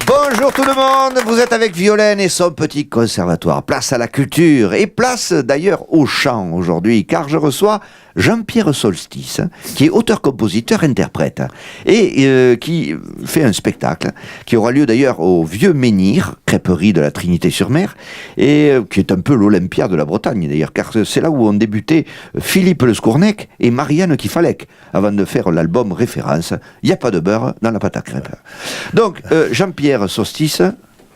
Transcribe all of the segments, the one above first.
Bonjour tout le monde, vous êtes avec Violaine et son petit conservatoire. Place à la culture et place d'ailleurs au chant aujourd'hui, car je reçois Jean-Pierre Solstice, qui est auteur-compositeur-interprète et qui fait un spectacle qui aura lieu d'ailleurs au Vieux Menhir, crêperie de la Trinité-sur-Mer, et qui est un peu l'Olympia de la Bretagne d'ailleurs, car c'est là où ont débuté Philippe Le Scournec et Marianne Kifalek, avant de faire l'album référence « Il n'y a pas de beurre dans la pâte à crêpes ». Donc, Jean-Pierre Solstice,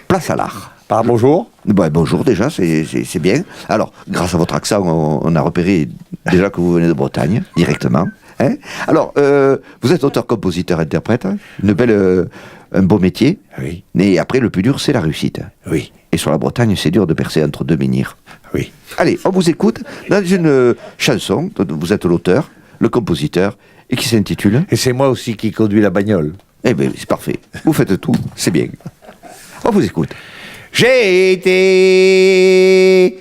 place à l'art. Bonjour. Bonjour déjà, c'est bien. Alors, grâce à votre accent, on a repéré déjà que vous venez de Bretagne, directement. Hein. Alors, vous êtes auteur-compositeur-interprète, un beau métier. Oui. Mais après, le plus dur, c'est la réussite. Oui. Et sur la Bretagne, c'est dur de percer entre deux menhirs. Oui. Allez, on vous écoute dans une chanson dont vous êtes l'auteur, le compositeur, et qui s'intitule... Et c'est moi aussi qui conduis la bagnole. Eh bien, c'est parfait. Vous faites tout, c'est bien. On vous écoute. J'ai été...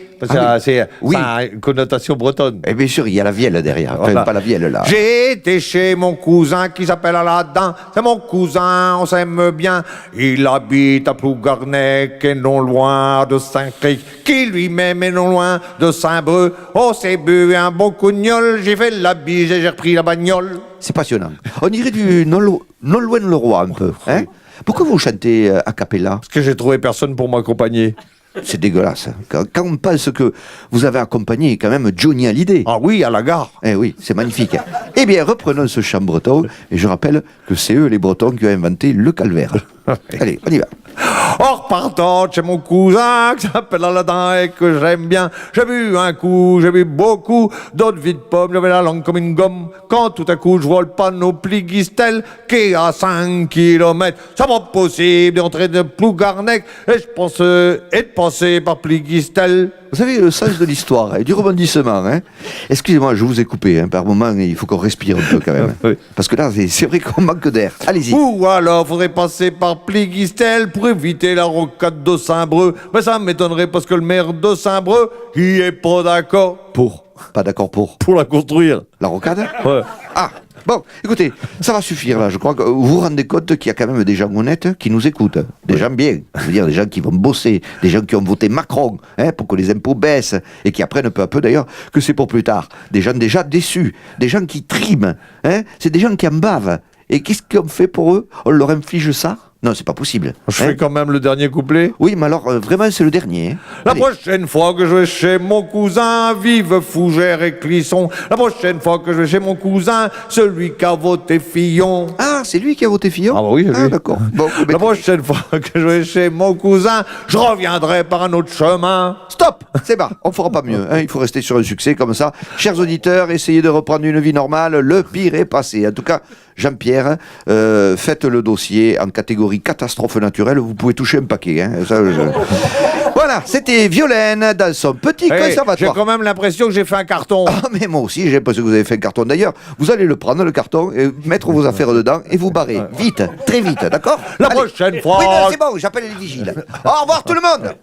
C'est oui. une connotation bretonne. Et bien sûr, il y a la vielle derrière. Enfin, Voilà. pas la vielle, là. J'ai été chez mon cousin qui s'appelle Aladdin. C'est mon cousin, on s'aime bien. Il habite à Plougarnec et non loin de Saint-Cric. Qui lui-même est non loin de Saint-Breu. On s'est bu un bon cougnol. J'ai fait la bise et j'ai repris la bagnole. C'est passionnant. On dirait du non loin le roi, un peu. Hein. Pourquoi vous chantez a cappella? Parce que j'ai trouvé personne pour m'accompagner. C'est dégueulasse. Quand on pense que vous avez accompagné quand même Johnny Hallyday. Ah oui, à la gare. Eh oui, c'est magnifique. Eh bien, reprenons ce chant breton, et je rappelle que c'est eux, les Bretons, qui ont inventé le calvaire. Allez, on y va. En repartant chez mon cousin qui s'appelle Aladdin et que j'aime bien, j'ai bu un coup, j'ai bu beaucoup d'eau de vie de pomme, j'avais la langue comme une gomme. Quand tout à coup je vois le panneau Pligistelle qui est à 5 kilomètres, c'est pas possible d'entrer de Plougarnec et je pense et de passer par Pligistelle. Vous savez le sens de l'histoire, du rebondissement. Hein. Excusez-moi, je vous ai coupé. Par moment, il faut qu'on respire un peu quand même. Oui. Parce que là, c'est vrai qu'on manque d'air. Allez-y. Ou alors faudrait passer par Pligistelle pour éviter la rocade de Saint-Breu. Mais ça m'étonnerait parce que le maire de Saint-Breu, il est pas d'accord. Pas d'accord pour Pour la construire. la rocade. Ouais. Ah, bon, écoutez, ça va suffire là. Je crois que vous vous rendez compte qu'il y a quand même des gens honnêtes qui nous écoutent. Des gens bien. Je veux dire, des gens qui vont bosser. Des gens qui ont voté Macron pour que les impôts baissent. Et qui apprennent peu à peu d'ailleurs que c'est pour plus tard. Des gens déjà déçus. Des gens qui triment. C'est des gens qui en bavent. Et qu'est-ce qu'on fait pour eux? On leur inflige ça? Non, c'est pas possible. Je fais quand même le dernier couplet. Oui, mais alors, vraiment, c'est le dernier. La Allez. prochaine fois que je vais chez mon cousin, vive Fougère et Clisson. La prochaine fois que je vais chez mon cousin, celui qui a voté Fillon. Ah, c'est lui qui a voté Fillon? Ah bah oui, c'est Ah, lui. d'accord. Bon, La prochaine fois que je vais chez mon cousin, je reviendrai par un autre chemin. stop, c'est bas, on fera pas mieux. Il faut rester sur un succès comme ça. Chers auditeurs, essayez de reprendre une vie normale. Le pire est passé. En tout cas, Jean-Pierre, faites le dossier en catégorie catastrophe naturelle. Vous pouvez toucher un paquet. Voilà, c'était Violaine dans son petit J'ai conservatoire. quand même l'impression que j'ai fait un carton. Ah, mais moi aussi, j'ai l'impression que vous avez fait un carton. D'ailleurs, vous allez le prendre, le carton, et mettre vos affaires dedans et vous barrer. Vite, très vite, d'accord? La Allez. prochaine fois. Oui, non, c'est bon, j'appelle les vigiles. Au revoir tout le monde.